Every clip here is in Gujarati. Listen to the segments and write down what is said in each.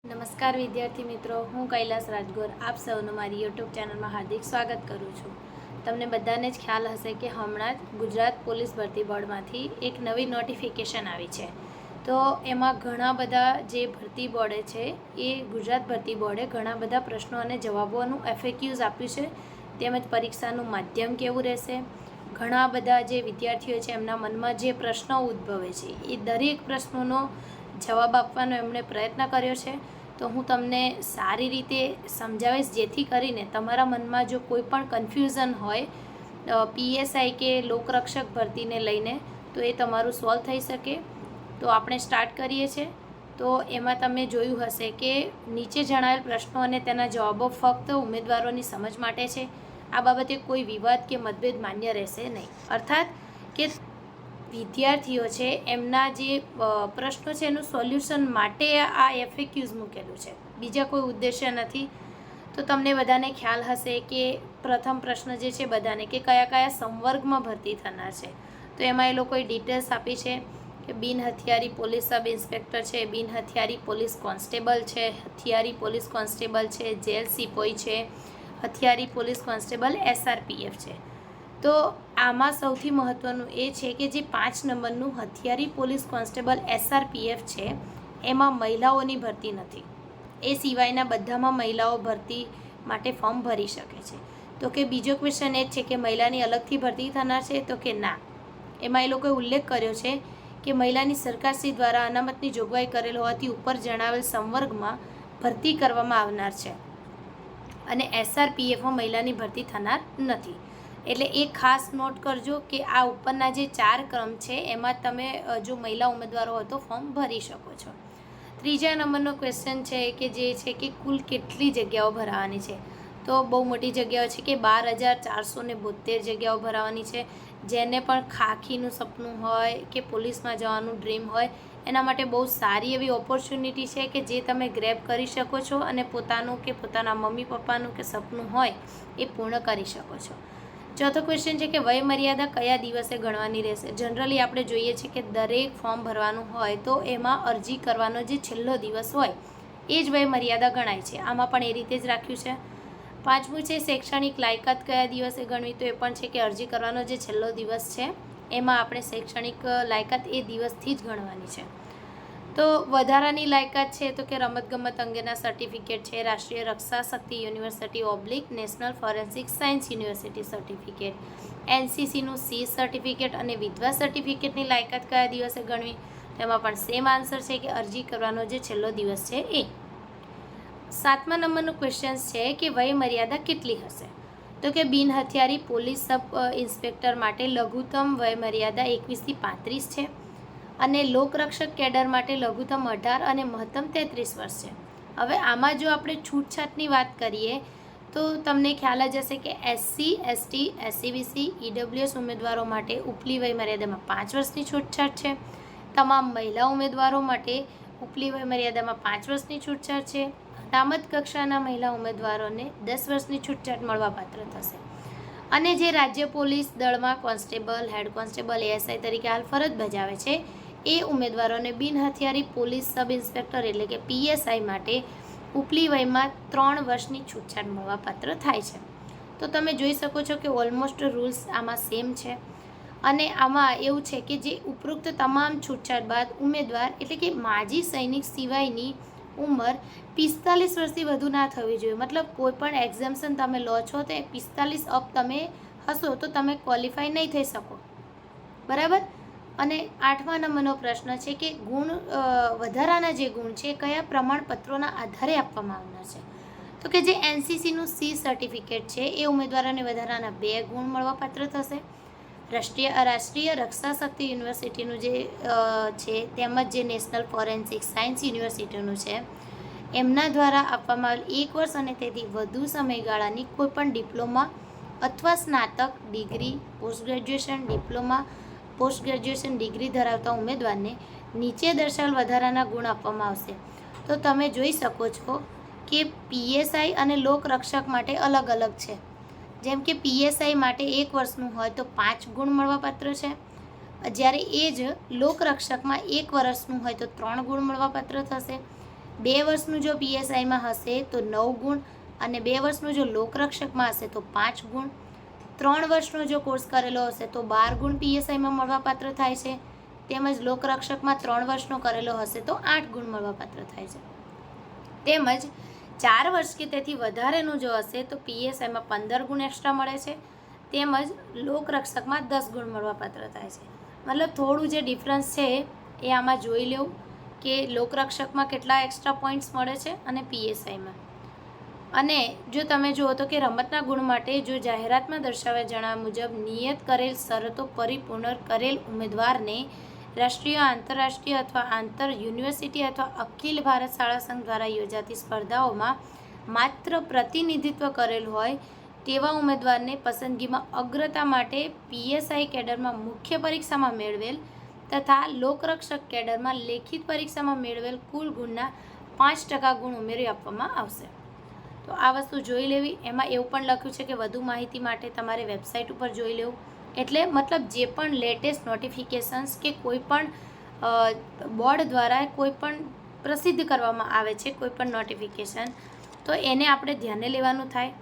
નમસ્કાર વિદ્યાર્થી મિત્રો, હું કૈલાસ રાજગોર આપ સૌનું મારી યુટ્યુબ ચેનલમાં હાર્દિક સ્વાગત કરું છું। તમને બધાને જ ખ્યાલ હશે કે હમણાં જ ગુજરાત પોલીસ ભરતી બોર્ડમાંથી એક નવી નોટિફિકેશન આવી છે। તો એમાં ઘણા બધા જે ભરતી બોર્ડે છે એ ગુજરાત ભરતી બોર્ડે ઘણા બધા પ્રશ્નો અને જવાબોનું FAQs આપ્યું છે, તેમજ પરીક્ષાનું માધ્યમ કેવું રહેશે, ઘણા બધા જે વિદ્યાર્થીઓ છે એમના મનમાં જે પ્રશ્નો ઉદ્ભવે છે એ દરેક પ્રશ્નોનો જવાબ આપવાનો એમણે પ્રયત્ન કર્યો છે। તો હું તમને સારી રીતે સમજાવીશ, જેથી કરીને તમારા મનમાં જો કોઈ પણ કન્ફ્યુઝન હોય PSI કે લોકરક્ષક ભરતીને લઈને તો એ તમારું સોલ્વ થઈ શકે। તો આપણે સ્ટાર્ટ કરીએ છીએ। તો એમાં તમે જોયું હશે કે નીચે જણાવેલ પ્રશ્નો અને તેના જવાબો ફક્ત ઉમેદવારોની સમજ માટે છે। આ બાબતે કોઈ વિવાદ કે મતભેદ માન્ય રહેશે નહીં, અર્થાત કે વિદ્યાર્થીઓ છે એમના જે પ્રશ્નો છે એનું સોલ્યુશન માટે આ FAQs મૂકેલું છે, બીજા કોઈ ઉદ્દેશ્ય નથી। તો તમને બધાને ખ્યાલ હશે કે પ્રથમ પ્રશ્ન જે છે બધાને કે કયા કયા સંવર્ગમાં ભરતી થનાર છે, તો એમાં એ લોકોએ ડિટેલ્સ આપી છે કે બિન હથિયારી પોલીસ સબ ઇન્સ્પેક્ટર છે, બિન હથિયારી પોલીસ કોન્સ્ટેબલ છે, હથિયારી પોલીસ કોન્સ્ટેબલ છે, જેલ સિપોઈ છે, હથિયારી પોલીસ કોન્સ્ટેબલ SRPF છે। તો આમાં સૌથી મહત્ત્વનું એ છે કે જે 5 નંબરનું હથિયારી પોલીસ કોન્સ્ટેબલ SRPF છે એમાં મહિલાઓની ભરતી નથી, એ સિવાયના બધામાં મહિલાઓ ભરતી માટે ફોર્મ ભરી શકે છે। તો કે બીજો ક્વેશ્ચન એ જ છે કે મહિલાની અલગથી ભરતી થનાર છે, તો કે ના, એમાં એ લોકોએ ઉલ્લેખ કર્યો છે કે મહિલાની સરકારશ્રી દ્વારા અનામતની જોગવાઈ કરેલ હોવાથી ઉપર જણાવેલ સંવર્ગમાં ભરતી કરવામાં આવનાર છે અને SRPFમાં મહિલાની ભરતી થનાર નથી। એટલે એ ખાસ નોટ કરજો કે આ ઉપરના જે 4 ક્રમ છે એમાં તમે જો મહિલા ઉમેદવારો હોય તો ફોર્મ ભરી શકો છો। ત્રીજા નંબરનો ક્વેશ્ચન છે કે જે છે કે કુલ કેટલી જગ્યાઓ ભરાવાની છે, તો બહુ મોટી જગ્યાઓ છે કે 12,472 જગ્યાઓ ભરાવાની છે। જેને પણ ખાખીનું સપનું હોય કે પોલીસમાં જવાનું ડ્રીમ હોય એના માટે બહુ સારી એવી ઓપોર્ચ્યુનિટી છે કે જે તમે ગ્રેબ કરી શકો છો અને પોતાનું કે પોતાના મમ્મી પપ્પાનું કે સપનું હોય એ પૂર્ણ કરી શકો છો। ચોથો ક્વેશ્ચન છે કે વય મર્યાદા કયા દિવસે ગણવાની રહેશે। જનરલી આપણે જોઈએ છીએ કે દરેક ફોર્મ ભરવાનું હોય તો એમાં અરજી કરવાનો જે છેલ્લો દિવસ હોય એ જ વય મર્યાદા ગણાય છે, આમાં પણ એ રીતે જ રાખ્યું છે। પાંચમું છે શૈક્ષણિક લાયકાત કયા દિવસે ગણવી, તો એ પણ છે કે અરજી કરવાનો જે છેલ્લો દિવસ છે એમાં આપણે શૈક્ષણિક લાયકાત એ દિવસથી જ ગણવાની છે। તો વધારાની લાયકાત છે તો કે રમતગમત અંગેના સર્ટિફિકેટ છે, Rashtriya Raksha Shakti university / national forensic science university certificate, NCCનું C સર્ટિફિકેટ અને વિધવા સર્ટિફિકેટની લાયકાત કયા દિવસે ગણવી, તેમાં પણ સેમ આન્સર છે કે અરજી કરવાનો જે છેલ્લો દિવસ છે એ। 7મા નંબરનો ક્વેશ્ચન છે કે વય મર્યાદા કેટલી હશે, તો કે બિન હથિયારી પોલીસ સબ ઇન્સ્પેક્ટર માટે લઘુત્તમ વય મર્યાદા 21 થી 35 છે અને લોકરક્ષક કેડર માટે લઘુત્તમ 18 અને મહત્તમ 33 વર્ષ છે। હવે આમાં જો આપણે છૂટછાટની વાત કરીએ તો તમને ખ્યાલ જ હશે કે SC, ST, SCBC, EWS ઉમેદવારો માટે ઉપલી વય મર્યાદામાં 5 વર્ષની છૂટછાટ છે। તમામ મહિલા ઉમેદવારો માટે ઉપલી વય મર્યાદામાં 5 વર્ષની છૂટછાટ છે। અનામત કક્ષાના મહિલા ઉમેદવારોને 10 વર્ષની છૂટછાટ મળવાપાત્ર થશે અને જે રાજ્ય પોલીસ દળમાં કોન્સ્ટેબલ, હેડ કોન્સ્ટેબલ, ASI તરીકે હાલ ફરજ બજાવે છે એ ઉમેદવારોને બિન હથિયારી પોલીસ સબ ઇન્સ્પેક્ટર એટલે કે PSI માટે ઉપલી વયમાં 3 વર્ષની છૂટછાટ મળવાપાત્ર થાય છે। તો તમે જોઈ શકો છો કે ઓલમોસ્ટ રૂલ્સ આમાં સેમ છે અને આમાં એવું છે કે જે ઉપરોક્ત તમામ છૂટછાટ બાદ ઉમેદવાર એટલે કે માજી સૈનિક સિવાયની ઉંમર 45 વર્ષથી વધુ ના થવી જોઈએ। મતલબ કોઈ પણ એક્ઝામ્શન તમે લો છો તો 45 અપ તમે હશો તો તમે ક્વોલિફાય નહીં થઈ શકો, બરાબર। અને 8મા નંબરનો પ્રશ્ન છે કે ગુણ વધારાના જે ગુણ છે કયા પ્રમાણપત્રોના આધારે આપવામાં આવનાર છે, તો કે જે NCCનું C સર્ટિફિકેટ છે એ ઉમેદવારોને વધારાના 2 ગુણ મળવાપાત્ર થશે। રાષ્ટ્રીય રક્ષા શક્તિ યુનિવર્સિટીનું જે છે તેમજ જે નેશનલ ફોરેન્સિક સાયન્સ યુનિવર્સિટીનું છે એમના દ્વારા આપવામાં આવેલ 1 વર્ષ અને તેથી વધુ સમયગાળાની કોઈપણ ડિપ્લોમા અથવા સ્નાતક degree, post graduation diploma, post graduation degree ધરાવતા ઉમેદવારને નીચે દર્શાવેલ વધારાના ગુણ આપવામાં આવશે। તો તમે જોઈ શકો છો કે PSI અને લોકરક્ષક માટે અલગ અલગ છે। જેમ કે PSI માટે 1 વર્ષનું હોય તો 5 ગુણ મળવાપાત્ર છે, જ્યારે એ જ લોકરક્ષકમાં 1 વર્ષનું હોય તો 3 ગુણ મળવાપાત્ર થશે। 2 વર્ષનું જો પીએસઆઈમાં હશે તો 9 ગુણ, અને 2 વર્ષનું જો લોકરક્ષકમાં હશે તો 5 ગુણ. 3 વર્ષનો જો કોર્સ કરેલો હશે તો 12 ગુણ પીએસઆઈમાં મળવાપાત્ર થાય છે. તેમજ લોકરક્ષકમાં 3 વર્ષનો કરેલો હશે તો 8 ગુણ મળવાપાત્ર થાય છે. તેમજ 4 વર્ષ કે તેથી વધારેનું જો હશે તો પીએસઆઈમાં 15 ગુણ એક્સ્ટ્રા મળે છે. તેમજ લોકરક્ષકમાં 10 ગુણ મળવાપાત્ર થાય છે. મતલબ થોડું જે ડિફરન્સ છે એ આમાં જોઈ લેવું કે લોકરક્ષકમાં કેટલા એક્સ્ટ્રા પોઈન્ટ્સ મળે છે અને પીએસઆઈમાં. અને જો તમે જુઓ તો કે રમતના ગુણ માટે જો જાહેરાતમાં દર્શાવ્યા જણાવ્યા મુજબ નિયત કરેલ શરતો પરિપૂર્ણ કરેલ ઉમેદવારને રાષ્ટ્રીય, આંતરરાષ્ટ્રીય અથવા આંતર યુનિવર્સિટી અથવા અખિલ ભારત શાળા સંઘ દ્વારા યોજાતી સ્પર્ધાઓમાં માત્ર પ્રતિનિધિત્વ કરેલ હોય તેવા ઉમેદવારને પસંદગીમાં અગ્રતા માટે પીએસઆઈ કેડરમાં મુખ્ય પરીક્ષામાં મેળવેલ તથા લોકરક્ષક કેડરમાં લેખિત પરીક્ષામાં મેળવેલ કુલ ગુણના 5% ગુણ ઉમેરી આપવામાં આવશે. તો આ વસ્તુ જોઈ લેવી. એમાં એવું પણ લખ્યું છે કે વધુ માહિતી માટે તમારે વેબસાઇટ ઉપર જોઈ લેવું. એટલે મતલબ જે પણ લેટેસ્ટ નોટિફિકેશન્સ કે કોઈ પણ બોર્ડ દ્વારા કોઈ પણ પ્રસિદ્ધ કરવામાં આવે છે કોઈ પણ નોટિફિકેશન, તો એને આપણે ધ્યાને લેવાનું થાય.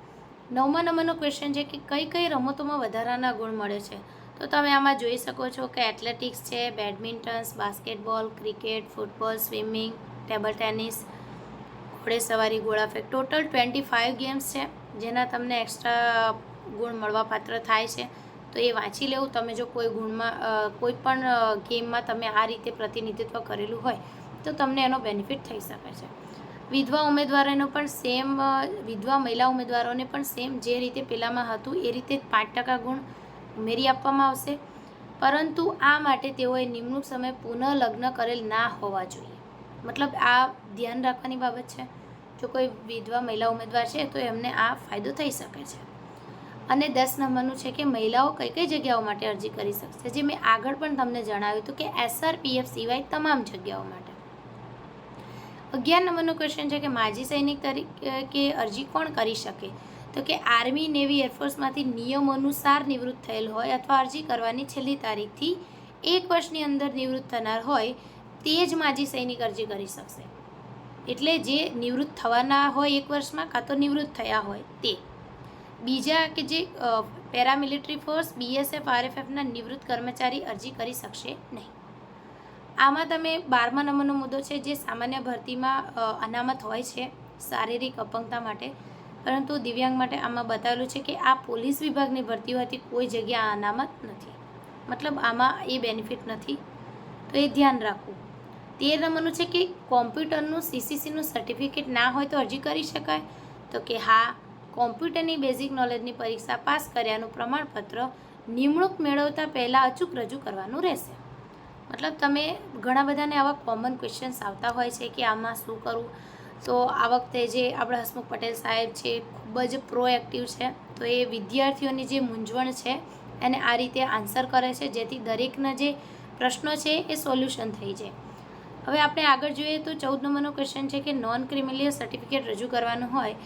9મા નંબરનો ક્વેશ્ચન છે કે કઈ કઈ રમતોમાં વધારાના ગુણ મળે છે. તો તમે આમાં જોઈ શકો છો કે એથ્લેટિક્સ છે, badmintons, basketball, cricket, football, swimming, table tennis, ઘોડેસવારી, ગોળાફેંક, ટોટલ 25 ગેમ્સ છે જેના તમને એક્સ્ટ્રા ગુણ મળવાપાત્ર થાય છે. તો એ વાંચી લેવું. તમે જો કોઈ ગુણમાં કોઈ પણ ગેમમાં તમે આ રીતે પ્રતિનિધિત્વ કરેલું હોય તો તમને એનો બેનિફિટ થઈ શકે છે. વિધવા ઉમેદવારોનો પણ સેમ, વિધવા મહિલા ઉમેદવારોને પણ સેમ જે રીતે પહેલાંમાં હતું એ રીતે 5% ગુણ ઉમેરી આપવામાં આવશે. પરંતુ આ માટે તેઓએ નિમણૂક સમયે પુનઃ લગ્ન કરેલ ના હોવા જોઈએ. મતલબ આ ધ્યાન રાખવાની બાબત છે. જો કોઈ વિધવા મહિલા ઉમેદવાર છે તો એમને આ ફાયદો થઈ શકે છે. અને 10 નંબરનું છે કે મહિલાઓ કઈ કઈ જગ્યાઓ માટે અરજી કરી શકશે, જે મેં આગળ પણ તમને જણાવ્યું હતું કે SRPF સિવાય તમામ જગ્યાઓ માટે. 11 નંબરનો ક્વેશ્ચન છે કે માજી સૈનિક તરીકે અરજી કોણ કરી શકે. તો કે આર્મી, નેવી, એરફોર્સમાંથી નિયમ અનુસાર નિવૃત્ત થયેલ હોય અથવા અરજી કરવાની છેલ્લી તારીખથી 1 વર્ષની અંદર નિવૃત્ત થનાર હોય તે જ માજી સૈનિક અરજી કરી શકશે. એટલે જે નિવૃત્ત થવાના હોય 1 વર્ષમાં કાં તો નિવૃત્ત થયા હોય તે. બીજા કે જે પેરામિલિટરી ફોર્સ, BSF, RFFના નિવૃત્ત કર્મચારી અરજી કરી શકશે નહીં. આમાં તમે 12મા નંબરનો મુદ્દો છે જે સામાન્ય ભરતીમાં અનામત હોય છે શારીરિક અપંગતા માટે, પરંતુ દિવ્યાંગ માટે આમાં બતાવેલું છે કે આ પોલીસ વિભાગની ભરતી હોવાથી કોઈ જગ્યા અનામત નથી. મતલબ આમાં એ બેનિફિટ નથી, તો એ ધ્યાન રાખવું. 13 નંબરનું છે કે કોમ્પ્યુટરનું CCCનું સર્ટિફિકેટ ના હોય તો અરજી કરી શકાય. તો કે હા, કોમ્પ્યુટરની બેઝિક નોલેજની પરીક્ષા પાસ કર્યાનું પ્રમાણપત્ર નિમણૂક મેળવતા પહેલાં અચૂક રજૂ કરવાનું રહેશે. મતલબ તમે ઘણા બધાને આવા કોમન ક્વેશ્ચન્સ આવતા હોય છે કે આમાં શું કરવું. તો આ વખતે જે આપણા હસમુખ પટેલ સાહેબ છે ખૂબ જ પ્રોએક્ટિવ છે, તો એ વિદ્યાર્થીઓની જે મૂંઝવણ છે એને આ રીતે આન્સર કરે છે જેથી દરેકના જે પ્રશ્નો છે એ સોલ્યુશન થઈ જાય. હવે આપણે આગળ જોઈએ તો 14 નંબરનો ક્વેશ્ચન છે કે નોન ક્રિમિનલ સર્ટિફિકેટ રજૂ કરવાનું હોય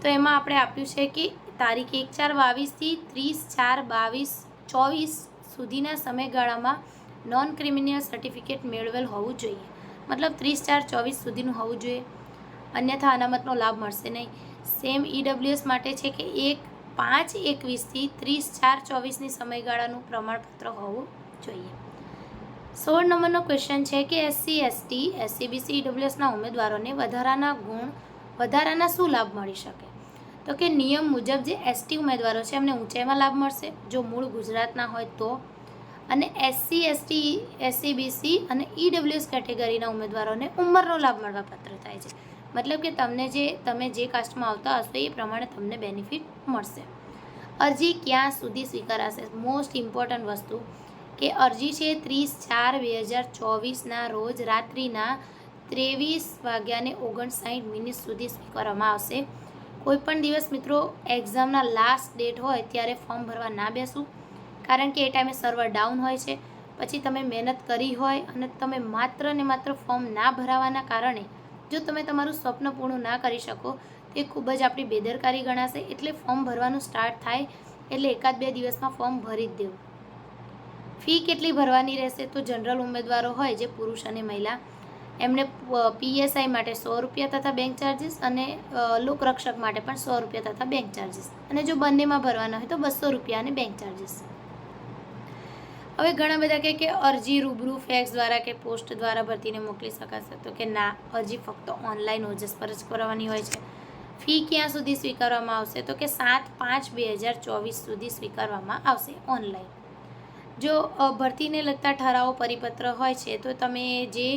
તો એમાં આપણે આપ્યું છે કે તારીખ 1/4/22થી 30/4/22/24 સુધીના સમયગાળામાં નોન ક્રિમિનલ સર્ટિફિકેટ મેળવેલ હોવું જોઈએ. મતલબ 30/4/24 સુધીનું હોવું જોઈએ, અન્યથા અનામતનો લાભ મળશે નહીં. સેમ EWS માટે છે કે 1/5/21થી 30/4/24ની સમયગાળાનું પ્રમાણપત્ર હોવું જોઈએ. 16 નંબરનો ક્વેશ્ચન છે કે SC, ST, SC, BC, EWSના ઉમેદવારોને વધારાના શું લાભ મળી શકે. તો કે નિયમ મુજબ જે ST ઉમેદવારો છે એમને ઊંચાઈમાં લાભ મળશે જો મૂળ ગુજરાતના હોય તો, અને SC, ST, SC, BC અને EWS કેટેગરીના ઉમેદવારોને ઉંમરનો લાભ મળવાપાત્ર થાય છે. મતલબ કે તમે જે કાસ્ટમાં આવતા હશો એ પ્રમાણે તમને બેનિફિટ મળશે. અરજી ક્યાં સુધી સ્વીકારાશે. મોસ્ટ ઇમ્પોર્ટન્ટ વસ્તુ કે અરજી છે 30/4/2024ના રોજ રાત્રિના 23:59 સુધી સ્વીકારવામાં આવશે. કોઈપણ દિવસ મિત્રો એક્ઝામના લાસ્ટ ડેટ હોય ત્યારે ફોર્મ ભરવા ના બેસવું, કારણ કે એ ટાઈમે સર્વર ડાઉન હોય છે. પછી તમે મહેનત કરી હોય અને તમે માત્ર ને માત્ર ફોર્મ ના ભરાવાના કારણે જો તમે તમારું સ્વપ્ન પૂર્ણ ના કરી શકો તો એ ખૂબ જ આપણી બેદરકારી ગણાશે. એટલે ફોર્મ ભરવાનું સ્ટાર્ટ થાય એટલે 1-2 દિવસમાં ફોર્મ ભરી જ દેવું. ફી કેટલી ભરવાની રહેશે. તો જનરલ ઉમેદવારો હોય જે પુરુષ અને મહિલા એમને PSI માટે 100 રૂપિયા તથા બેંક ચાર્જીસ અને લોકરક્ષક માટે પણ 100 રૂપિયા તથા બેંક ચાર્જીસ, અને જો બંનેમાં ભરવાના હોય તો 200 રૂપિયા અને બેંક ચાર્જીસ. હવે ઘણા બધા કહે કે અરજી રૂબરૂ ફેક્સ દ્વારા કે પોસ્ટ દ્વારા ભરતીને મોકલી શકાશે, તો કે ના, અરજી ફક્ત ઓનલાઈન ઓજસ પર જ કરવાની હોય છે. ફી ક્યાં સુધી સ્વીકારવામાં આવશે, તો કે 7/5/2024 સુધી સ્વીકારવામાં આવશે ઓનલાઈન. જો ભરતીને લગતા ઠરાવો પરિપત્ર હોય છે તો તમે જે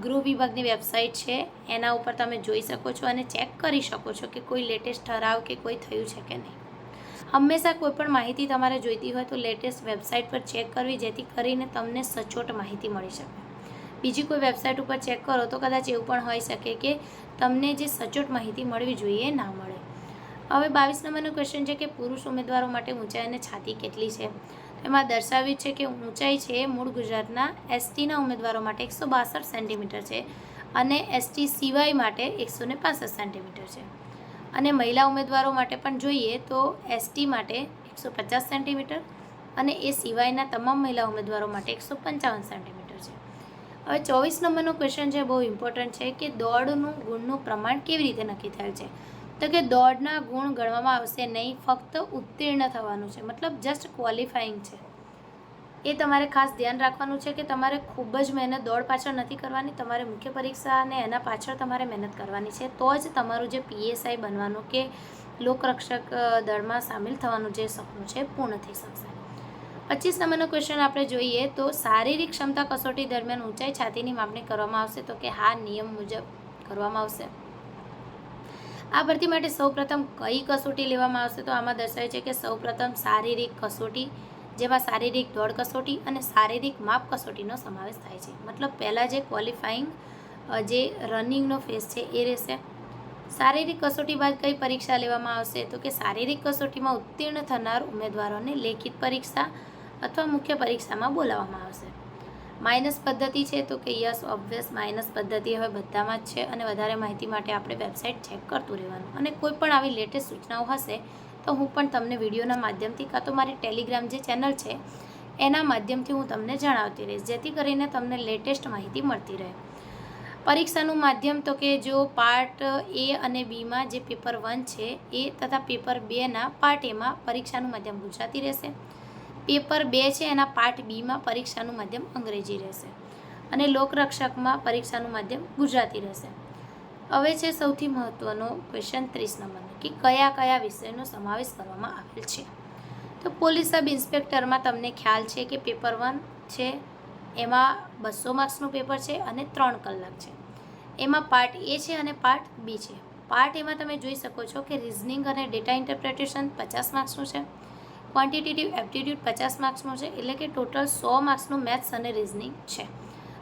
ગૃહ વિભાગની વેબસાઇટ છે એના ઉપર તમે જોઈ શકો છો અને ચેક કરી શકો છો કે કોઈ લેટેસ્ટ ઠરાવ કે કોઈ થયું છે કે નહીં. હંમેશા કોઈ પણ માહિતી તમારે જોઈતી હોય તો લેટેસ્ટ વેબસાઇટ પર ચેક કરવી, જેથી કરીને તમને સચોટ માહિતી મળી શકે. બીજી કોઈ વેબસાઇટ ઉપર ચેક કરો તો કદાચ એવું પણ હોઈ શકે કે તમને જે સચોટ માહિતી મળવી જોઈએ ના મળે. હવે 22 નંબરનો ક્વેશ્ચન છે કે પુરુષ ઉમેદવારો માટે ઊંચાઈ અને છાતી કેટલી છે. એમાં દર્શાવ્યું છે કે ઊંચાઈ છે મૂળ ગુજરાતના STના ઉમેદવારો માટે 162 સેન્ટીમીટર છે અને ST સિવાય માટે 165 સેન્ટીમીટર છે. અને મહિલા ઉમેદવારો માટે પણ જોઈએ તો ST માટે 150 સેન્ટીમીટર અને એ સિવાયના તમામ મહિલા ઉમેદવારો માટે 155 સેન્ટીમીટર છે. હવે 24 નંબરનો ક્વેશ્ચન છે, બહુ ઇમ્પોર્ટન્ટ છે કે દોડનું ગુણનું પ્રમાણ કેવી રીતે નક્કી થયેલ છે. તો કે દોડના ગુણ ગણવામાં આવશે નહીં, ફક્ત ઉત્તીર્ણ થવાનું છે, મતલબ જસ્ટ ક્વોલિફાઈંગ છે. એ તમારે ખાસ ધ્યાન રાખવાનું છે કે તમારે ખૂબ જ મહેનત દોડ પાછળ નથી કરવાની, તમારે મુખ્ય પરીક્ષા અને એના પાછળ તમારે મહેનત કરવાની છે, તો જ તમારું જે PSI બનવાનું કે લોકરક્ષક દળમાં સામેલ થવાનું જે સપનું છે પૂર્ણ થઈ શકશે. 25 નંબરનો ક્વેશ્ચન આપણે જોઈએ તો શારીરિક ક્ષમતા કસોટી દરમિયાન ઊંચાઈ છાતીની માપણી કરવામાં આવશે, તો કે હા, નિયમ મુજબ કરવામાં આવશે. આ ભરતી માટે સૌપ્રથમ કઈ કસોટી લેવામાં આવશે, તો આમાં દર્શાવે છે કે સૌપ્રથમ શારીરિક કસોટી, જેમાં શારીરિક દોડ કસોટી અને શારીરિક માપ કસોટીનો સમાવેશ થાય છે. મતલબ પહેલાં જે ક્વોલિફાઈંગ જે રનિંગનો ફેઝ છે એ રહેશે. શારીરિક કસોટી બાદ કઈ પરીક્ષા લેવામાં આવશે, તો કે શારીરિક કસોટીમાં ઉત્તીર્ણ થનાર ઉમેદવારોને લેખિત પરીક્ષા અથવા મુખ્ય પરીક્ષામાં બોલાવવામાં આવશે. માઇનસ પદ્ધતિ છે, તો કે યસ, ઓબ્વિયસ માઇનસ પદ્ધતિ હવે બધામાં જ છે અને વધારે માહિતી માટે આપણે વેબસાઇટ ચેક કરતું રહેવાનું. અને કોઈ પણ આવી લેટેસ્ટ સૂચનાઓ હશે તો હું પણ તમને વિડીયોના માધ્યમથી કાં તો મારી ટેલિગ્રામ જે ચેનલ છે એના માધ્યમથી હું તમને જણાવતી રહીશ, જેથી કરીને તમને લેટેસ્ટ માહિતી મળતી રહે. પરીક્ષાનું માધ્યમ, તો કે જો પાર્ટ A અને Bમાં જે પેપર 1 છે એ તથા પેપર 2ના પાર્ટ Aમાં પરીક્ષાનું માધ્યમ ગુજરાતી રહેશે. પેપર 2 છે એના પાર્ટ Bમાં પરીક્ષાનું માધ્યમ અંગ્રેજી રહેશે અને લોકરક્ષકમાં પરીક્ષાનું માધ્યમ ગુજરાતી રહેશે. હવે છે સૌથી મહત્ત્વનો ક્વેશ્ચન 30 નંબરનો કે કયા કયા વિષયનો સમાવેશ કરવામાં આવેલ છે. તો પોલીસ સબ ઇન્સ્પેક્ટરમાં તમને ખ્યાલ છે કે પેપર 1 છે એમાં 200 માર્ક્સનું પેપર છે અને 3 કલાક છે. એમાં પાર્ટ A છે અને પાર્ટ B છે. પાર્ટ એમાં તમે જોઈ શકો છો કે રિઝનિંગ અને ડેટા ઇન્ટરપ્રિટેશન 50 માર્ક્સનું છે, ક્વોન્ટિટેટિવ એપ્ટિટ્યૂડ 50 માર્ક્સનું છે, એટલે કે ટોટલ 100 માર્ક્સનું મેથ્સ અને રિઝનિંગ છે.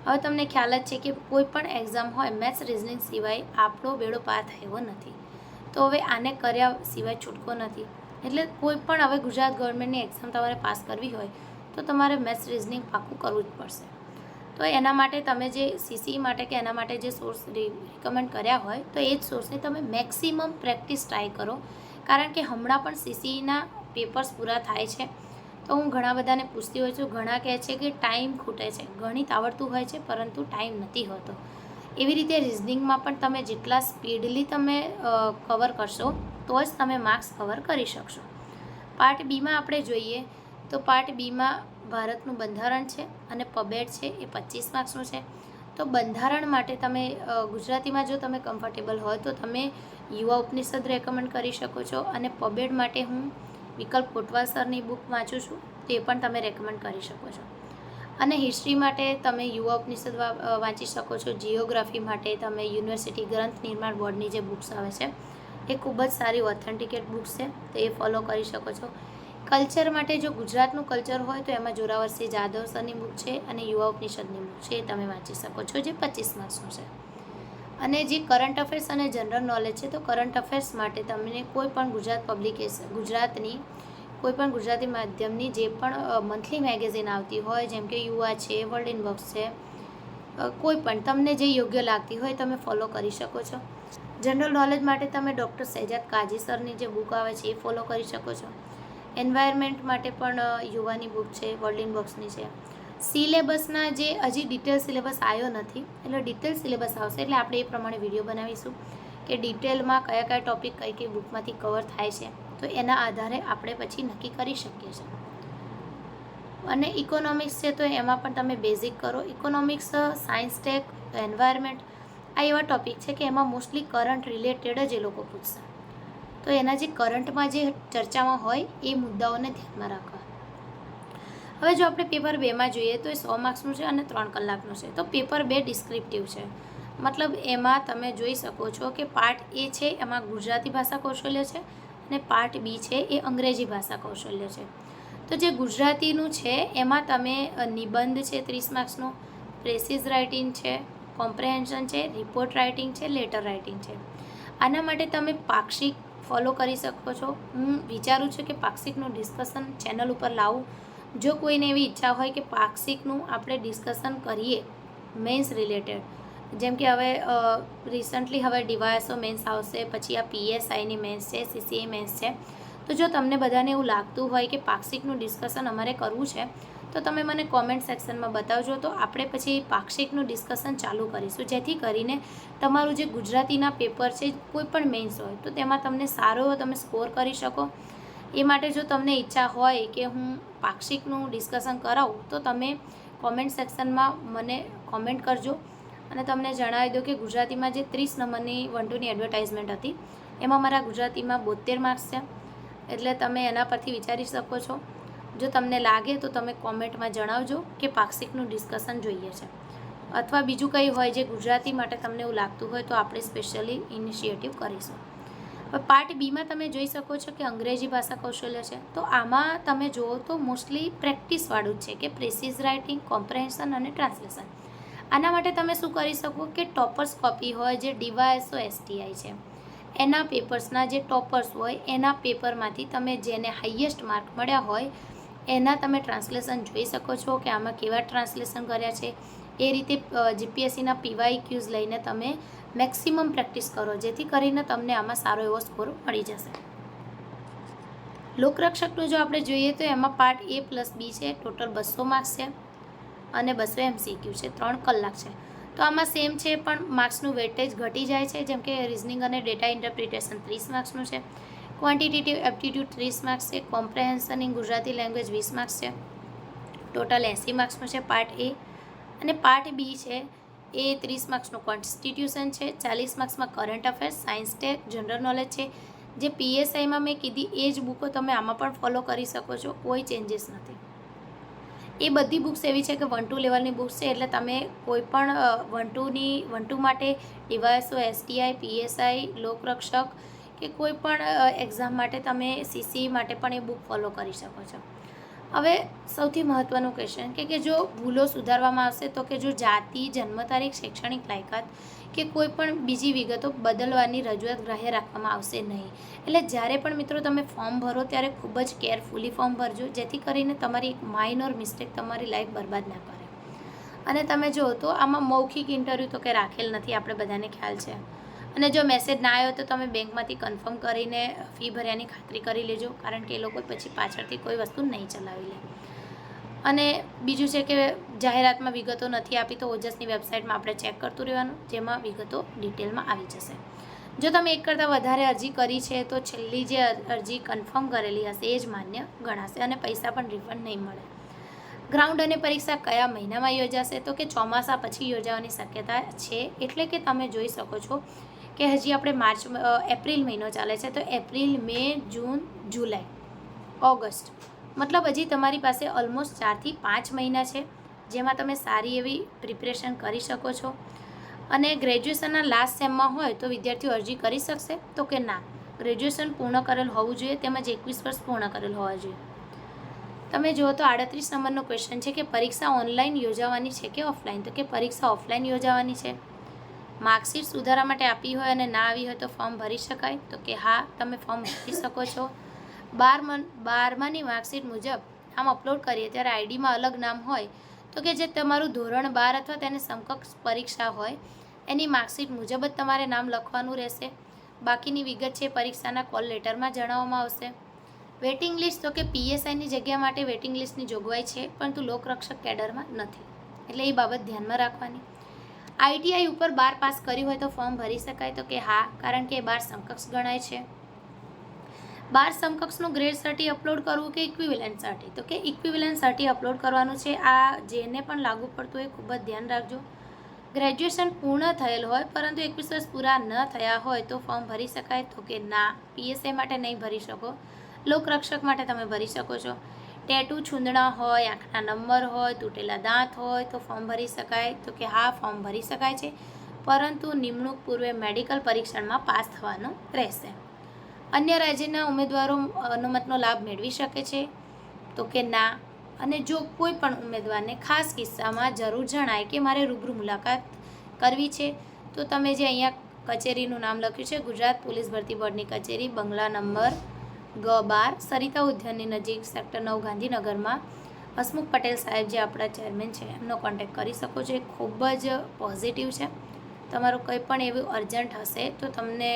હવે તમને ખ્યાલ જ છે કે કોઈ પણ એક્ઝામ હોય મેથ્સ રિઝનિંગ સિવાય આપણો બેડો પાર થયો નથી, તો હવે આને કર્યા સિવાય છૂટકો નથી. એટલે કોઈ પણ હવે ગુજરાત ગવર્મેન્ટની એક્ઝામ તમારે પાસ કરવી હોય તો તમારે મેથ્સ રિઝનિંગ પાક્કું કરવું જ પડશે. તો એના માટે તમે જે CCE માટે કે એના માટે જે સોર્સ રિકમેન્ડ કર્યા હોય તો એ જ સોર્સની તમે મેક્સિમમ પ્રેક્ટિસ ટ્રાય કરો, કારણ કે હમણાં પણ CCEના પેપર્સ પૂરા થાય છે તો હું ઘણા બધાને પૂછતી હોઉં છું. ઘણા કહે છે કે ટાઈમ ખૂટે છે, ગણિત આવડતું હોય છે પરંતુ ટાઈમ નથી હોતો. એવી રીતે રિઝનિંગમાં પણ તમે જેટલા સ્પીડલી તમે કવર કરશો તો જ તમે માર્ક્સ કવર કરી શકશો. પાર્ટ બીમાં આપણે જોઈએ તો પાર્ટ બીમાં ભારતનું બંધારણ છે અને પબેટ છે એ 25 માર્ક્સનું છે. તો બંધારણ માટે તમે ગુજરાતીમાં જો તમે કમ્ફર્ટેબલ હોય તો તમે યુવા ઉપનિષદ રેકમેન્ડ કરી શકો છો અને પબેટ માટે હું વિકલ્પ કોટવાલ સરની બુક વાંચું છું તો એ પણ તમે રેકમેન્ડ કરી શકો છો. અને હિસ્ટ્રી માટે તમે યુવા ઉપનિષદ વાંચી શકો છો. જિયોગ્રાફી માટે તમે યુનિવર્સિટી ગ્રંથ નિર્માણ બોર્ડની જે બુક્સ આવે છે એ ખૂબ જ સારી ઓથેન્ટિકેટ બુક્સ છે તો એ ફોલો કરી શકો છો. કલ્ચર માટે જો ગુજરાતનું કલ્ચર હોય તો એમાં જોરાવરસિંહ જાદવ સરની બુક છે અને યુવા ઉપનિષદની બુક છે એ તમે વાંચી શકો છો, જે 25 માર્ક્સનું છે. અને જે કરંટ અફેર્સ અને જનરલ નોલેજ છે તો કરંટ અફેર્સ માટે તમને કોઈ પણ ગુજરાત પબ્લિકેશન ગુજરાતની કોઈ પણ ગુજરાતી માધ્યમની જે પણ મંથલી મેગેઝિન આવતી હોય, જેમ કે યુવા છે, વર્લ્ડ ઇનબોક્સ છે, કોઈ પણ તમને જે યોગ્ય લાગતી હોય તમે ફોલો કરી શકો છો. જનરલ નોલેજ માટે તમે ડૉક્ટર શહેજાદ કાજી સરની જે બુક આવે છે એ ફોલો કરી શકો છો. એન્વાયરમેન્ટ માટે પણ યુવાની બુક છે, વર્લ્ડ ઇનબોક્સની છે. સિલેબસના જે હજી ડિટેલ સિલેબસ આવ્યો નથી, એટલે ડિટેલ સિલેબસ આવશે એટલે આપણે એ પ્રમાણે વિડીયો બનાવીશું કે ડિટેલમાં કયા કયા ટૉપિક કઈ કઈ બુકમાંથી કવર થાય છે, તો એના આધારે આપણે પછી નક્કી કરી શકીએ છીએ. અને ઇકોનોમિક્સ છે તો એમાં પણ તમે બેઝિક કરો. ઇકોનોમિક્સ, સાયન્સ ટેક, એન્વાયરમેન્ટ આ એવા ટૉપિક છે કે એમાં મોસ્ટલી કરંટ રિલેટેડ જ એ લોકો પૂછશે, તો એના જે કરંટમાં જે ચર્ચામાં હોય એ મુદ્દાઓને ધ્યાનમાં રાખવા. હવે જો આપણે પેપર 2માં જોઈએ તો એ 100 માર્ક્સનું છે અને 3 કલાકનું છે. તો પેપર 2 ડિસ્ક્રિપ્ટિવ છે, મતલબ એમાં તમે જોઈ શકો છો કે પાર્ટ એ છે એમાં ગુજરાતી ભાષા કૌશલ્ય છે અને પાર્ટ બી છે એ અંગ્રેજી ભાષા કૌશલ્ય છે. તો જે ગુજરાતીનું છે એમાં તમે નિબંધ છે 30 માર્ક્સનો, પ્રેસિઝ રાઇટિંગ છે, કોમ્પ્રેહેન્શન છે, રિપોર્ટ રાઇટિંગ છે, લેટર રાઇટિંગ છે. આના માટે તમે પાક્ષિક ફોલો કરી શકો છો. હું વિચારું છું કે પાક્ષિકનું ડિસ્કશન ચેનલ ઉપર લાવું. જો કોઈને એવી ઈચ્છા હોય કે પાક્ષિકનું આપણે ડિસ્કશન કરીએ મેન્સ રિલેટેડ, જેમ કે હવે રિસન્ટલી હવે ડીવાયએસઓ મેન્સ આવશે, પછી આ PSIની મેન્સ છે, CCI મેન્સ છે. તો જો તમને બધાને એવું લાગતું હોય કે પાક્ષિકનું ડિસ્કશન અમારે કરવું છે તો તમે મને કોમેન્ટ સેક્શનમાં બતાવજો, તો આપણે પછી પાક્ષિકનું ડિસ્કશન ચાલુ કરીશું, જેથી કરીને તમારું જે ગુજરાતીના પેપર છે કોઈ પણ મેન્સ હોય તો તેમાં તમને સારો એવો તમે સ્કોર કરી શકો. એ માટે જો તમને ઈચ્છા હોય કે હું પાક્ષિકનું ડિસ્કશન કરાવું તો તમે કોમેન્ટ સેક્શનમાં મને કોમેન્ટ કરજો અને તમને જણાવી દો કે ગુજરાતીમાં જે 30 નંબરની 1-2ની એડવર્ટાઇઝમેન્ટ હતી એમાં મારા ગુજરાતીમાં 72 માર્ક્સ છે, એટલે તમે એના પરથી વિચારી શકો છો. જો તમને લાગે તો તમે કોમેન્ટમાં જણાવજો કે પાક્ષિકનું ડિસ્કશન જોઈએ છે, અથવા બીજું કંઈ હોય જે ગુજરાતી માટે તમને એવું લાગતું હોય તો આપણે સ્પેશિયલી ઇનિશિયેટિવ કરીશું. હવે પાર્ટ બીમાં તમે જોઈ શકો છો કે અંગ્રેજી ભાષા કૌશલ્ય છે. તો આમાં તમે જુઓ તો મોસ્ટલી પ્રેક્ટિસવાળું જ છે કે પ્રેસિઝ રાઇટિંગ, કોમ્પ્રેહેન્શન અને ટ્રાન્સલેશન. આના માટે તમે શું કરી શકો કે ટોપર્સ કોપી હોય જે DYSO STI છે એના પેપર્સના જે ટોપર્સ હોય એના પેપરમાંથી તમે જેને હાઈએસ્ટ માર્ક મળ્યા હોય એના તમે ટ્રાન્સલેશન જોઈ શકો છો કે આમાં કેવા ટ્રાન્સલેશન કર્યા છે. એ રીતે GPSCના PYQs લઈને તમે મેક્સિમમ પ્રેક્ટિસ કરો, જેથી કરીને તમને આમાં સારો એવો સ્કોર મળી જશે. લોકરક્ષકનું જો આપણે જોઈએ તો એમાં પાર્ટ A+B છે, ટોટલ 200 માર્ક્સ છે અને 200 MCQ છે, 3 કલાક છે. તો આમાં સેમ છે પણ માર્ક્સનું વેટેજ ઘટી જાય છે, જેમ કે રિઝનિંગ અને ડેટા ઇન્ટરપ્રિટેશન 30 માર્ક્સનું છે, ક્વોન્ટિટેટિવ એપ્ટિટ્યૂડ 30 માર્ક્સ છે, comprehension in Gujarati language 20 marks છે, ટોટલ 80 માર્ક્સનું છે પાર્ટ A. અને પાર્ટ B છે એ 30 માર્ક્સનું કોન્સ્ટિટ્યુશન છે, 40 માર્ક્સમાં current affairs, science tech, general knowledge છે. જે PSIમાં મેં કીધી એ જ બુકો તમે આમાં પણ ફોલો કરી શકો છો, કોઈ ચેન્જીસ નથી. એ બધી બુક્સ એવી છે કે 1-2 લેવલની બુક્સ છે, એટલે તમે કોઈ પણ 1-2 માટે DYSO STI, PSI, લોકરક્ષક કે કોઈ પણ એક્ઝામ માટે તમે CCE માટે પણ એ બુક ફોલો કરી શકો છો. હવે સૌથી મહત્ત્વનું ક્વેશ્ચન કે જો ભૂલો સુધારવામાં આવશે તો કે જો જાતિ, જન્મ તારીખ, શૈક્ષણિક લાયકાત કે કોઈ પણ બીજી વિગતો બદલવાની રજૂઆત ગ્રાહ્ય રાખવામાં આવશે નહીં. એટલે જ્યારે પણ મિત્રો તમે ફોર્મ ભરો ત્યારે ખૂબ જ કેરફુલી ફોર્મ ભરજો, જેથી કરીને તમારી એક માઇનોર મિસ્ટેક તમારી લાઈફ બરબાદ ના કરે. અને તમે જો તો આમાં મૌખિક ઇન્ટરવ્યૂ તો કે રાખેલ નથી, આપણે બધાને ખ્યાલ છે. અને જો મેસેજ ના આવ્યો તો તમે બેંકમાંથી કન્ફર્મ કરીને ફી ભર્યાની ખાતરી કરી લેજો, કારણ કે એ લોકો પછી પાછળથી કોઈ વસ્તુ નહીં ચલાવી લે. અને બીજું છે કે જાહેરાતમાં વિગતો નથી આપી તો ઓજસની વેબસાઇટમાં આપણે ચેક કરતું રહેવાનું, જેમાં વિગતો ડિટેલમાં આવી જશે. જો તમે એક કરતાં વધારે અરજી કરી છે તો છેલ્લી જે અરજી કન્ફર્મ કરેલી હશે એ જ માન્ય ગણાશે અને પૈસા પણ રિફંડ નહીં મળે. ગ્રાઉન્ડ અને પરીક્ષા કયા મહિનામાં યોજાશે તો કે ચોમાસા પછી યોજાવાની શક્યતા છે, એટલે કે તમે જોઈ શકો છો કે હજી આપણે એપ્રિલ મહિનો ચાલે છે, તો એપ્રિલ, મે, જૂન, જુલાઈ, ઓગસ્ટ, મતલબ હજી તમારી પાસે ઓલમોસ્ટ 4 થી 5 મહિના છે, જેમાં તમે સારી એવી પ્રિપરેશન કરી શકો છો. અને ગ્રેજ્યુએશનના લાસ્ટ સેમમાં હોય તો વિદ્યાર્થીઓ અરજી કરી શકશે તો કે ના, ગ્રેજ્યુએશન પૂર્ણ કરેલ હોવું જોઈએ, તેમજ 21 વર્ષ પૂર્ણ કરેલ હોવા જોઈએ. તમે જુઓ તો 38 નંબરનો ક્વેશ્ચન છે કે પરીક્ષા ઓનલાઈન યોજાવાની છે કે ઓફલાઈન, તો કે પરીક્ષા ઓફલાઈન યોજાવાની છે. માર્કશીટ સુધારા માટે આપી હોય અને ના આવી હોય તો ફોર્મ ભરી શકાય, તો કે હા, તમે ફોર્મ ભરી શકો છો. 12માની માર્કશીટ મુજબ નામ અપલોડ કરીએ ત્યારે આઈડીમાં અલગ નામ હોય તો કે જે તમારું ધોરણ 12 અથવા તેને સમકક્ષ પરીક્ષા હોય એની માર્કશીટ મુજબ જ તમારે નામ લખવાનું રહેશે. બાકીની વિગત છે પરીક્ષાના કોલ લેટરમાં જણાવવામાં આવશે. વેઇટિંગ લિસ્ટ તો કે પીએસઆઈની જગ્યા માટે વેઇટિંગ લિસ્ટની જોગવાઈ છે, પરંતુ લોકરક્ષક કેડરમાં નથી, એટલે એ બાબત ધ્યાનમાં રાખવાની. આઈટીઆઈ ઉપર 12 પાસ કર્યું હોય તો ફોર્મ ભરી શકાય? તો કે હા, કારણ કે 12 સમકક્ષ ગણાય છે. 12 સમકક્ષનું ગ્રેડ સર્ટી અપલોડ કરવું કે ઇક્વિવેલન્ટ સર્ટી? તો કે ઇક્વિવેલન્ટ સર્ટી અપલોડ કરવાનું છે. આ જેને પણ લાગુ પડતું હોય ખૂબ જ ધ્યાન રાખજો. ગ્રેજ્યુએશન પૂર્ણ થયેલ હોય પરંતુ 21 વર્ષ પૂરા ન થયા હોય તો ફોર્મ ભરી શકાય? તો કે ના, પીએસઆઈ માટે નહીં ભરી શકો, લોકરક્ષક માટે તમે ભરી શકો છો. ટેટુ, છૂંદણા હોય, આંખના નંબર હોય, તૂટેલા દાંત હોય તો ફોર્મ ભરી શકાય? તો કે હા, ફોર્મ ભરી શકાય છે, પરંતુ નિમણૂક પૂર્વે મેડિકલ પરીક્ષણમાં પાસ થવાનું રહેશે. અન્ય રાજ્યના ઉમેદવારો અનુમતનો લાભ મેળવી શકે છે? તો કે ના. અને જો કોઈ પણ ઉમેદવારને ખાસ કિસ્સામાં જરૂર જણાય કે મારે રૂબરૂ મુલાકાત કરવી છે તો તમે જે અહીંયા કચેરીનું નામ લખ્યું છે, ગુજરાત પોલીસ ભરતી બોર્ડની કચેરી, બંગલા નંબર G12, સરિતા ઉદ્યાનની નજીક, સેક્ટર 9, ગાંધીનગરમાં હસમુખ પટેલ સાહેબ જે આપણા ચેરમેન છે એમનો કોન્ટેક્ટ કરી શકો છો. એ ખૂબ જ પોઝિટિવ છે. તમારું કંઈ પણ એવું અર્જન્ટ હશે તો તમને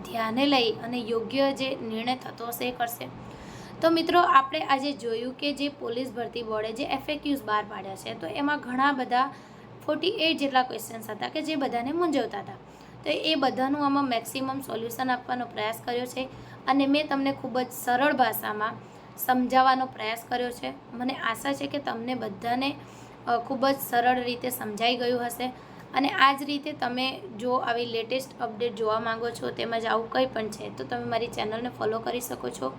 ધ્યાને લઈ અને યોગ્ય જે નિર્ણય થતો હશે એ કરશે. તો મિત્રો, આપણે આજે જોયું કે જે પોલીસ ભરતી બોર્ડે જે FAQs બહાર પાડ્યા છે તો એમાં ઘણા બધા 48 જેટલા ક્વેશ્ચન્સ હતા કે જે બધાને મૂંઝવતા હતા. તો એ બધાનું આમાં મેક્સિમમ સોલ્યુશન આપવાનો પ્રયાસ કર્યો છે અને મેં તમને ખૂબ જ સરળ ભાષામાં સમજાવવાનો પ્રયાસ કર્યો છે. મને આશા છે કે તમને બધાને ખૂબ જ સરળ રીતે સમજાઈ ગયું હશે. અને આ જ રીતે તમે જો આવી લેટેસ્ટ અપડેટ જોવા માંગો છો, તેમજ આવું કંઈ પણ છે તો તમે મારી ચેનલને ફોલો કરી શકો છો.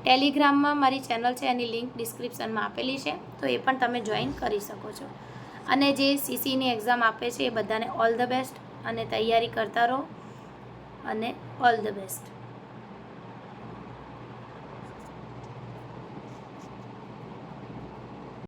ટેલિગ્રામમાં મારી ચેનલ છે, એની લિંક ડિસ્ક્રિપ્શનમાં આપેલી છે, તો એ પણ તમે જોઈન કરી શકો છો. અને જે સીસીની એક્ઝામ આપે છે એ બધાને ઓલ ધ બેસ્ટ અને તૈયારી કરતા રહો અને ઓલ ધ બેસ્ટ.